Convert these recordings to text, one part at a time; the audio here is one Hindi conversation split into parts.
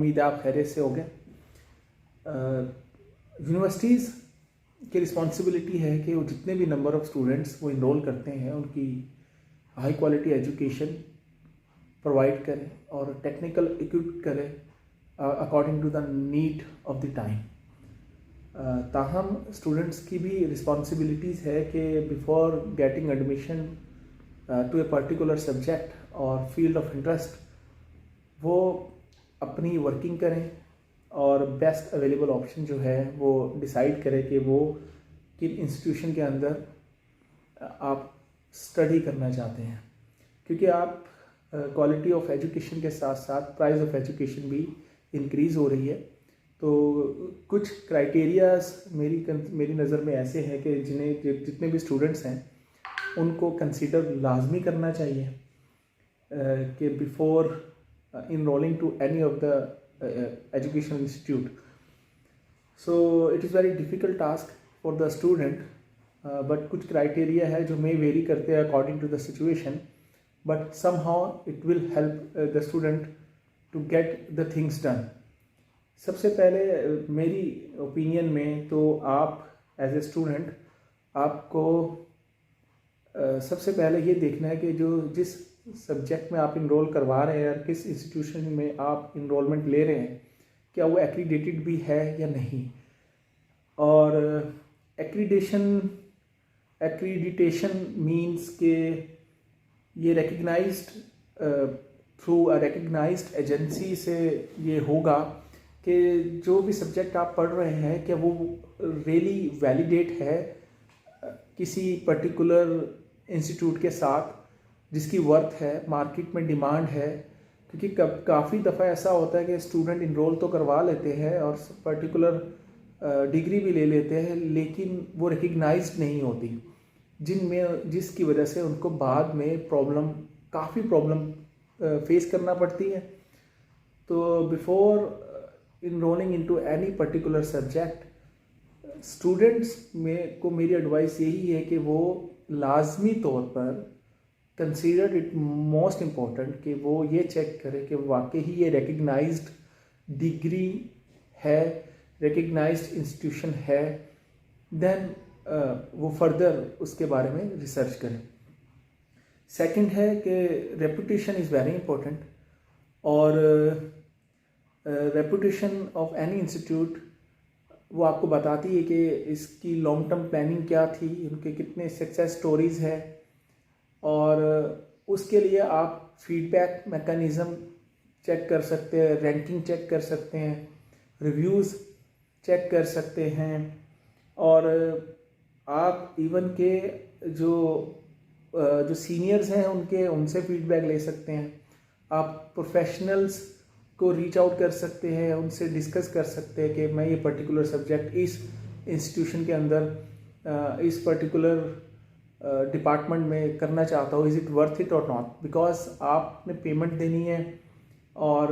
उम्मीद है आप खैरियत से होंगे। यूनिवर्सिटीज़ की रिस्पॉन्सिबिलिटी है कि वो जितने भी नंबर ऑफ़ स्टूडेंट्स वो इनरोल करते हैं उनकी हाई क्वालिटी एजुकेशन प्रोवाइड करें और टेक्निकल इक्विप करें according to the need of the time. ताहम स्टूडेंट्स की भी रिस्पॉन्सिबिलिटीज़ है कि before getting admission to a particular subject और फील्ड ऑफ इंटरेस्ट वो अपनी वर्किंग करें और बेस्ट अवेलेबल ऑप्शन जो है वो डिसाइड करें कि वो किन इंस्टीट्यूशन के अंदर आप स्टडी करना चाहते हैं, क्योंकि आप क्वालिटी ऑफ एजुकेशन के साथ साथ प्राइस ऑफ एजुकेशन भी इंक्रीज़ हो रही है। तो कुछ क्राइटेरियाज मेरी नज़र में ऐसे हैं कि जितने भी स्टूडेंट्स हैं उनको कंसीडर लाजमी करना चाहिए कि before enrolling to any of the educational institute. So it is very difficult task for the student, but कुछ criteria है जो may vary करते हैं according to the situation, but somehow it will help the student to get the things done. सबसे पहले मेरी ओपिनियन में तो आप एज ए स्टूडेंट आपको सबसे पहले ये देखना है कि जिस सब्जेक्ट में आप इनरोल करवा रहे हैं या किस इंस्टीट्यूशन में आप इनरोलमेंट ले रहे हैं क्या वो एक्रीडेटेड भी है या नहीं। और एक्रीडिटेशन मींस के ये recognised through a recognised agency से ये होगा कि जो भी सब्जेक्ट आप पढ़ रहे हैं क्या वो रियली वैलिडेट है किसी पर्टिकुलर इंस्टीट्यूट के साथ जिसकी वर्थ है, मार्केट में डिमांड है। क्योंकि काफ़ी दफ़ा ऐसा होता है कि स्टूडेंट इनरोल तो करवा लेते हैं और पर्टिकुलर डिग्री भी ले लेते हैं लेकिन वो रिकग्नाइज्ड नहीं होती, जिसकी वजह से उनको बाद में काफ़ी प्रॉब्लम फेस करना पड़ती है। तो before enrolling into any particular subject students को मेरी एडवाइस यही है कि वो लाजमी तौर पर कंसीडर इट मोस्ट इम्पॉर्टेंट कि वो ये चेक करें कि वाकई ही ये रिकग्नाइज्ड डिग्री है, रिकग्नाइज्ड इंस्टीट्यूशन है, देन वो फर्दर उसके बारे में रिसर्च करें। सेकंड है कि रेपुटेशन इज़ वेरी इम्पोर्टेंट और रेपुटेशन ऑफ एनी इंस्टीट्यूट वो आपको बताती है कि इसकी लॉन्ग टर्म प्लानिंग क्या थी, उनके कितने सक्सेस स्टोरीज़ है और उसके लिए आप फीडबैक मैकेनिज़्म चेक कर सकते हैं, रैंकिंग चेक कर सकते हैं, रिव्यूज़ चेक कर सकते हैं और आप इवन के जो सीनियर्स हैं उनसे फीडबैक ले सकते हैं। आप प्रोफेशनल्स को रीच आउट कर सकते हैं, उनसे डिस्कस कर सकते हैं कि मैं ये पर्टिकुलर सब्जेक्ट इस इंस्टीट्यूशन के अंदर इस पर्टिकुलर डिपार्टमेंट में करना चाहता हूँ, इज़ इट वर्थ इट और नॉट, बिकॉज आपने पेमेंट देनी है और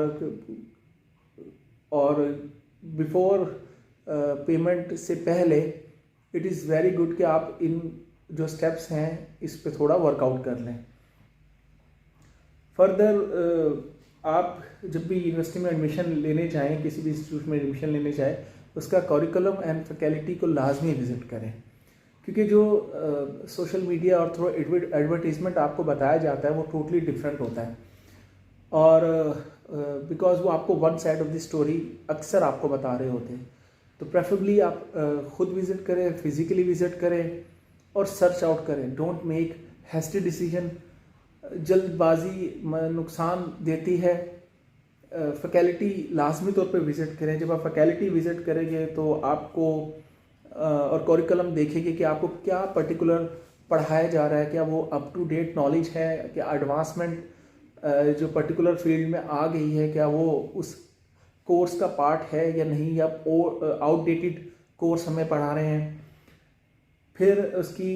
बिफोर पेमेंट से पहले इट इज़ वेरी गुड कि आप इन जो स्टेप्स हैं इस पे थोड़ा वर्कआउट कर लें। फर्दर आप जब भी यूनिवर्सिटी में एडमिशन लेने जाएं, किसी भी इंस्टीट्यूट में एडमिशन लेने जाएं, उसका करिकुलम एंड फैकल्टी को लाजमी विज़िट करें, क्योंकि जो सोशल मीडिया और थ्रू एडवर्टीज़मेंट आपको बताया जाता है वो टोटली डिफरेंट होता है और बिकॉज वो आपको one side of the story अक्सर आपको बता रहे होते हैं। तो प्रेफरेबली आप खुद विज़िट करें, फिज़िकली विज़िट करें और सर्च आउट करें। डोंट मेक हैस्टी डिसीजन, जल्दबाजी नुकसान देती है। फैकल्टी लाजमी तौर पे विज़िट करें। जब आप फैकल्टी विज़िट करेंगे तो आपको और करिकुलम देखेंगे कि आपको क्या पर्टिकुलर पढ़ाया जा रहा है, क्या वो अप टू डेट नॉलेज है, क्या एडवांसमेंट जो पर्टिकुलर फील्ड में आ गई है क्या वो उस कोर्स का पार्ट है या नहीं, या आउटडेटेड कोर्स हमें पढ़ा रहे हैं। फिर उसकी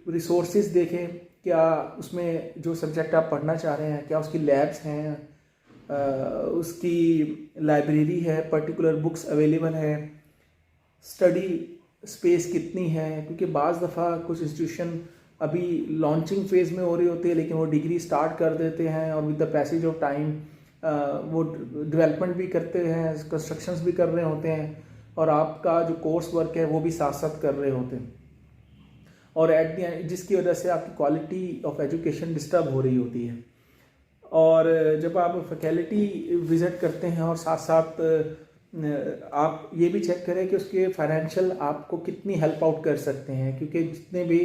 रिसोर्सेज देखें, क्या उसमें जो सब्जेक्ट आप पढ़ना चाह रहे हैं क्या उसकी लैब्स हैं, उसकी लाइब्रेरी है, पर्टिकुलर बुक्स अवेलेबल है, स्टडी स्पेस कितनी है। क्योंकि बाज़ दफ़ा कुछ इंस्टीट्यूशन अभी लॉन्चिंग फेज़ में हो रही होती है लेकिन वो डिग्री स्टार्ट कर देते हैं और with the passage of time वो डेवलपमेंट भी करते हैं, कंस्ट्रक्शंस भी कर रहे होते हैं, और आपका जो कोर्स वर्क है वो भी साथ साथ कर रहे होते हैं, और एट द एंड जिसकी वजह से आपकी क्वालिटी ऑफ एजुकेशन डिस्टर्ब हो रही होती है। और जब आप फैकल्टी विज़िट करते हैं और साथ साथ आप ये भी चेक करें कि उसके फाइनेंशियल आपको कितनी हेल्प आउट कर सकते हैं, क्योंकि जितने भी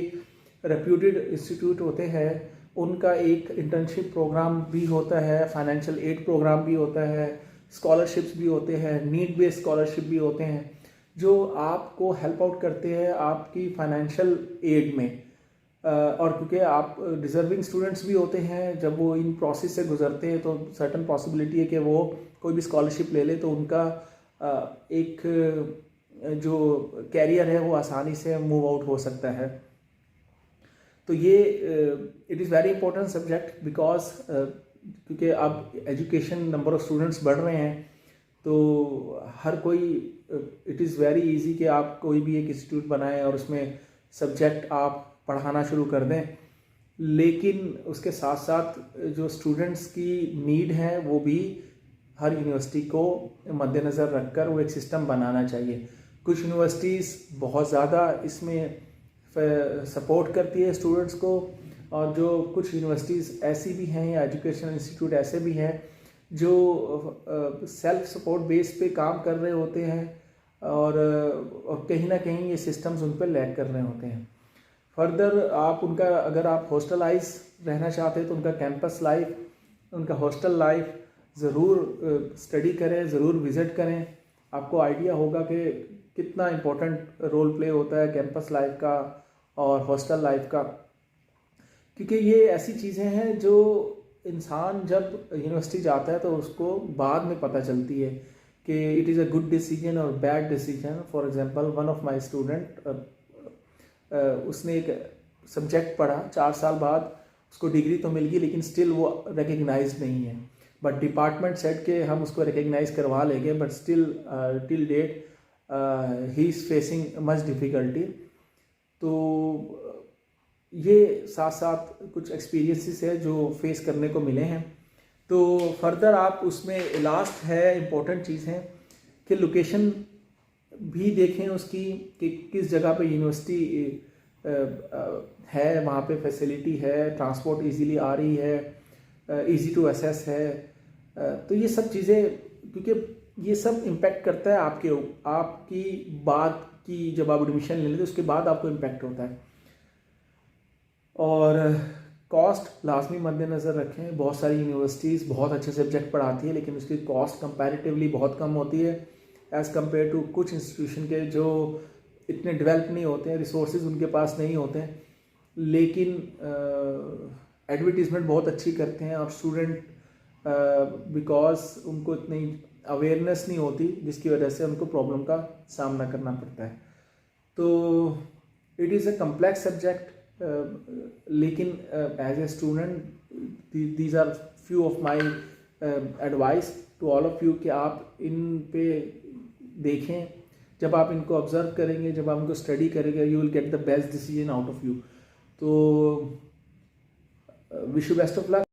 रेप्यूटेड इंस्टीट्यूट होते हैं उनका एक इंटर्नशिप प्रोग्राम भी होता है, फाइनेंशियल एड प्रोग्राम भी होता है, स्कॉलरशिप्स भी होते हैं, नीड बेस्ड स्कॉलरशिप भी होते हैं, जो आपको हेल्प आउट करते हैं आपकी फाइनेंशियल एड में। और क्योंकि आप डिज़र्विंग स्टूडेंट्स भी होते हैं, जब वो इन प्रोसेस से गुजरते हैं तो सर्टन पॉसिबिलिटी है कि वो कोई भी स्कॉलरशिप ले ले तो उनका एक जो कैरियर है वो आसानी से मूव आउट हो सकता है। तो ये it is very important subject because क्योंकि अब एजुकेशन नंबर ऑफ़ स्टूडेंट्स बढ़ रहे हैं, तो हर कोई इट इज़ वेरी इजी कि आप कोई भी एक इंस्टीट्यूट बनाएं और उसमें सब्जेक्ट आप पढ़ाना शुरू कर दें, लेकिन उसके साथ साथ जो स्टूडेंट्स की नीड है वो भी हर यूनिवर्सिटी को मद्देनज़र रखकर वो एक सिस्टम बनाना चाहिए। कुछ यूनिवर्सिटीज़ बहुत ज़्यादा इसमें सपोर्ट करती है स्टूडेंट्स को, और जो कुछ यूनिवर्सिटीज़ ऐसी भी हैं या एजुकेशनल इंस्टीट्यूट ऐसे भी हैं जो सेल्फ सपोर्ट बेस पे काम कर रहे होते हैं, और कहीं ना कहीं ये सिस्टम्स उन पर लैग कर रहे होते हैं। फर्दर आप उनका अगर आप हॉस्टलाइज रहना चाहते हैं तो उनका कैंपस लाइफ, उनका हॉस्टल लाइफ ज़रूर स्टडी करें, ज़रूर विज़िट करें। आपको आइडिया होगा कि कितना इम्पोर्टेंट रोल प्ले होता है कैंपस लाइफ का और हॉस्टल लाइफ का, क्योंकि ये ऐसी चीज़ें हैं जो इंसान जब यूनिवर्सिटी जाता है तो उसको बाद में पता चलती है कि it is a good decision और bad decision. For example one of my student, उसने एक सब्जेक्ट पढ़ा, 4 साल बाद उसको डिग्री तो मिल गई लेकिन स्टिल वो रिकग्नाइज नहीं है, बट डिपार्टमेंट सेट के हम उसको रिकग्नाइज करवा लेंगे, but still till date he is facing much difficulty. तो ये साथ साथ कुछ एक्सपीरियंसेस है जो फेस करने को मिले हैं। तो फर्दर आप उसमें लास्ट है इम्पोर्टेंट चीज़ है कि लोकेशन भी देखें उसकी, कि किस जगह पे यूनिवर्सिटी है, वहाँ पे फैसिलिटी है, ट्रांसपोर्ट इजीली आ रही है, इजी टू एसेस है। तो ये सब चीज़ें, क्योंकि ये सब इम्पेक्ट करता है आपकी बात की, जब आप एडमिशन ले लेते उसके बाद आपको इम्पेक्ट होता है। और कॉस्ट लाजमी मद्देनज़र रखें। बहुत सारी यूनिवर्सिटीज़ बहुत अच्छे सब्जेक्ट पढ़ाती है लेकिन उसकी कॉस्ट कंपैरेटिवली बहुत कम होती है एज़ कम्पेयर टू कुछ इंस्टीट्यूशन के जो इतने डेवलप नहीं होते हैं, रिसोर्सेज उनके पास नहीं होते हैं, लेकिन एडवर्टीज़मेंट बहुत अच्छी करते हैं। और स्टूडेंट बिकॉज उनको इतनी अवेयरनेस नहीं होती जिसकी वजह से उनको प्रॉब्लम का सामना करना पड़ता है। तो it is a complex subject, लेकिन as a student these are few of my advice to all of you कि आप इन पे देखें। जब आप इनको ऑब्जर्व करेंगे, जब आप इनको स्टडी करेंगे, you will get the best decision out of you. तो wish you best of luck.